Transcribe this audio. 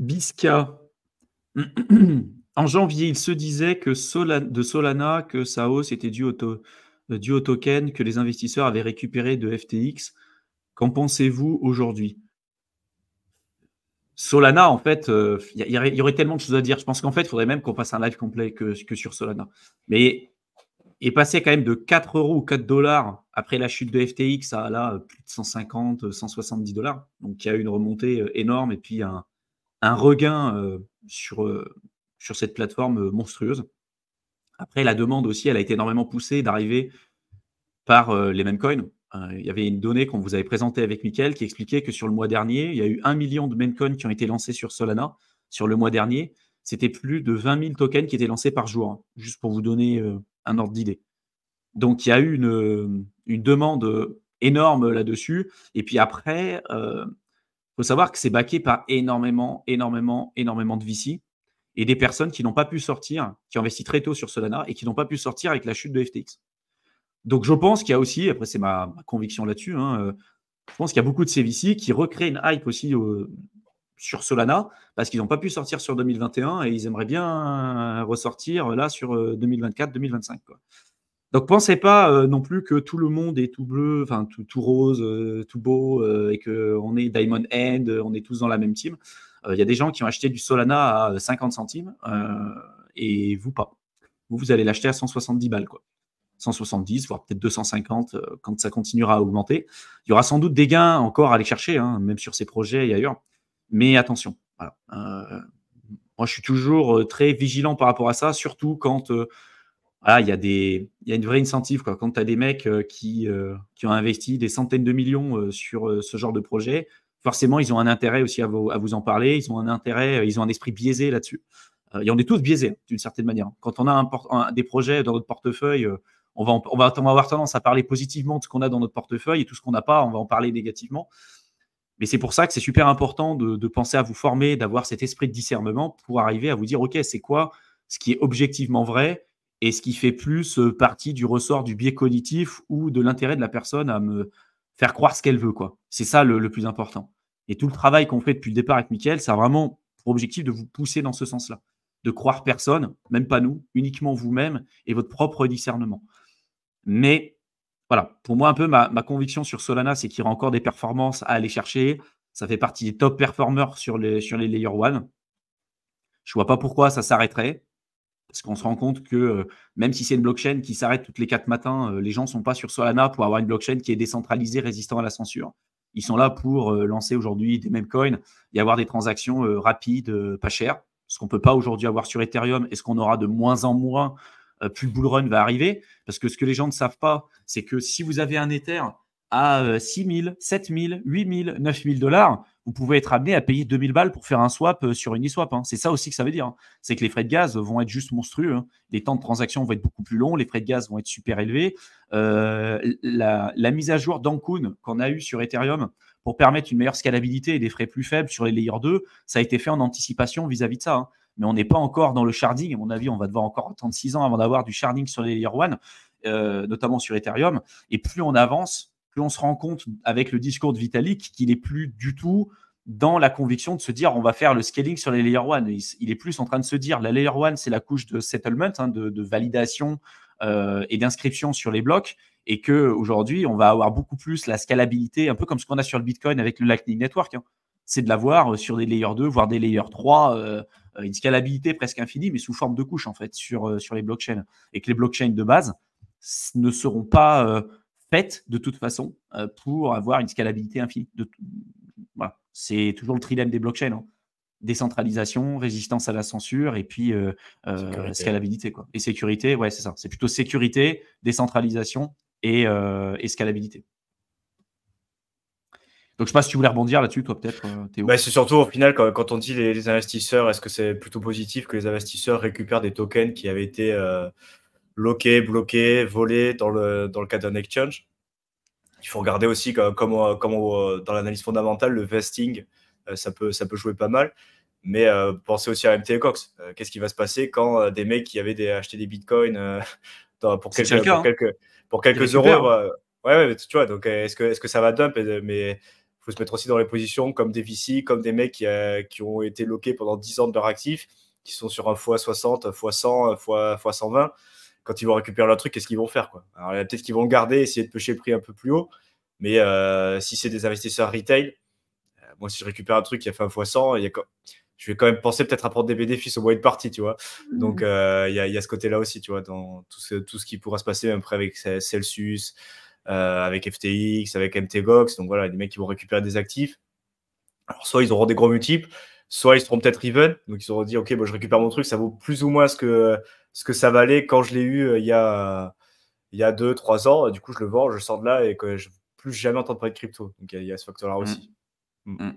Bisca. En janvier, il se disait que de Solana que sa hausse était due au token que les investisseurs avaient récupéré de FTX. Qu'en pensez-vous aujourd'hui? Solana, en fait, il y aurait tellement de choses à dire. Je pense qu'en fait, il faudrait même qu'on fasse un live complet que sur Solana. Mais est passé quand même de 4 euros ou 4 dollars après la chute de FTX à là, plus de 150, 170 dollars. Donc il y a eu une remontée énorme et puis un regain sur cette plateforme monstrueuse. Après, la demande aussi, elle a été énormément poussée d'arriver par les mêmes coins. Il y avait une donnée qu'on vous avait présentée avec Mickaël qui expliquait que sur le mois dernier, il y a eu 1 million de meme coins qui ont été lancés sur Solana. Sur le mois dernier, c'était plus de 20 000 tokens qui étaient lancés par jour, hein, juste pour vous donner un ordre d'idée. Donc, il y a eu une demande énorme là-dessus. Et puis après, faut savoir que c'est backé par énormément de VC et des personnes qui n'ont pas pu sortir, qui ont investi très tôt sur Solana et qui n'ont pas pu sortir avec la chute de FTX. Donc, je pense qu'il y a aussi, après c'est ma conviction là-dessus, hein, je pense qu'il y a beaucoup de ces VC qui recréent une hype aussi sur Solana parce qu'ils n'ont pas pu sortir sur 2021 et ils aimeraient bien ressortir là sur 2024-2025. Donc, pensez pas non plus que tout le monde est tout bleu, enfin tout rose, tout beau, et qu'on est Diamond End, on est tous dans la même team. Il y a des gens qui ont acheté du Solana à 50 centimes et vous pas. Vous allez l'acheter à 170 balles, quoi. 170, voire peut-être 250 quand ça continuera à augmenter. Il y aura sans doute des gains encore à aller chercher, hein, même sur ces projets et ailleurs. Mais attention, voilà. Moi, je suis toujours très vigilant par rapport à ça, surtout quand voilà, il y a une vraie incentive, quoi. Quand tu as des mecs qui ont investi des centaines de millions sur ce genre de projet, forcément, ils ont un intérêt aussi à vous en parler. Ils ont un intérêt, ils ont un esprit biaisé là-dessus. Et on est tous biaisés, hein, d'une certaine manière. Quand on a des projets dans notre portefeuille, on va avoir tendance à parler positivement de ce qu'on a dans notre portefeuille et tout ce qu'on n'a pas, on va en parler négativement. Mais c'est pour ça que c'est super important de penser à vous former, d'avoir cet esprit de discernement pour arriver à vous dire, OK, c'est quoi ce qui est objectivement vrai et ce qui fait plus partie du ressort du biais cognitif ou de l'intérêt de la personne à me faire croire ce qu'elle veut, quoi. C'est ça le plus important. Et tout le travail qu'on fait depuis le départ avec Mickaël, ça a vraiment pour objectif de vous pousser dans ce sens-là, de croire personne, même pas nous, uniquement vous-même et votre propre discernement. Mais voilà, pour moi, un peu ma conviction sur Solana, c'est qu'il y aura encore des performances à aller chercher. Ça fait partie des top performers sur les Layer 1. Je ne vois pas pourquoi ça s'arrêterait. Parce qu'on se rend compte que même si c'est une blockchain qui s'arrête toutes les 4 matins, les gens ne sont pas sur Solana pour avoir une blockchain qui est décentralisée, résistant à la censure. Ils sont là pour lancer aujourd'hui des meme coins et avoir des transactions rapides, pas chères. Ce qu'on ne peut pas aujourd'hui avoir sur Ethereum et ce qu'on aura de moins en moins plus le bull run va arriver. Parce que ce que les gens ne savent pas, c'est que si vous avez un Ether à 6 000, 7 000, 8 000, 9 000 dollars, vous pouvez être amené à payer 2 000 balles pour faire un swap sur Uniswap. Hein. C'est ça aussi que ça veut dire. Hein. C'est que les frais de gaz vont être juste monstrueux. Hein. Les temps de transaction vont être beaucoup plus longs. Les frais de gaz vont être super élevés. La mise à jour d'Ankun qu'on a eue sur Ethereum pour permettre une meilleure scalabilité et des frais plus faibles sur les layers 2, ça a été fait en anticipation vis-à-vis de ça. Hein. Mais on n'est pas encore dans le sharding. À mon avis, on va devoir encore attendre 6 ans avant d'avoir du sharding sur les layer 1, notamment sur Ethereum. Et plus on avance, plus on se rend compte avec le discours de Vitalik qu'il n'est plus du tout dans la conviction de se dire on va faire le scaling sur les layer 1. Il est plus en train de se dire la layer 1, c'est la couche de settlement, hein, de validation et d'inscription sur les blocs. Et qu'aujourd'hui, on va avoir beaucoup plus la scalabilité, un peu comme ce qu'on a sur le Bitcoin avec le Lightning Network. Hein. C'est de l'avoir sur des layers 2, voire des layers 3, une scalabilité presque infinie, mais sous forme de couche, en fait, sur les blockchains. Et que les blockchains de base ne seront pas faites, de toute façon, pour avoir une scalabilité infinie. Voilà. C'est toujours le trilemme des blockchains. Hein. Décentralisation, résistance à la censure et puis scalabilité. Quoi. Et sécurité, ouais, c'est ça. C'est plutôt sécurité, décentralisation et scalabilité. Donc, je ne sais pas si tu voulais rebondir là-dessus, toi, peut-être, Théo. C'est surtout, au final, quand on dit les investisseurs, est-ce que c'est plutôt positif que les investisseurs récupèrent des tokens qui avaient été loqués, bloqués, volés dans le cas d'un exchange? Il faut regarder aussi comment dans l'analyse fondamentale, le vesting, ça peut jouer pas mal. Mais pensez aussi à MTGOX. Qu'est-ce qui va se passer quand des mecs qui avaient acheté des bitcoins pour quelques euros, ouais, tu vois, donc est-ce que ça va dump? Mais faut se mettre aussi dans les positions comme des VC, comme des mecs qui ont été loqués pendant 10 ans de leur actif, qui sont sur un x60, x100, x120. Quand ils vont récupérer leur truc, qu'est-ce qu'ils vont faire, quoi? Alors, peut-être qu'ils vont le garder, essayer de pêcher le prix un peu plus haut. Mais si c'est des investisseurs retail, moi, si je récupère un truc qui a fait un x100, je vais quand même penser peut-être à prendre des bénéfices au mois de partie, tu vois. Donc, il y a ce côté-là aussi, tu vois, dans tout ce qui pourra se passer, même après avec Celsius, avec FTX, avec MTGOX. Donc, voilà, des mecs qui vont récupérer des actifs. Alors, soit ils auront des gros multiples, soit ils seront peut-être even. Donc, ils auront dit, OK, bon, je récupère mon truc, ça vaut plus ou moins ce que ça valait quand je l'ai eu il y a 2-3 ans. Du coup, je le vends, je sors de là et que je ne plus jamais entendre parler de crypto. Donc, il y a ce facteur-là aussi. Mm.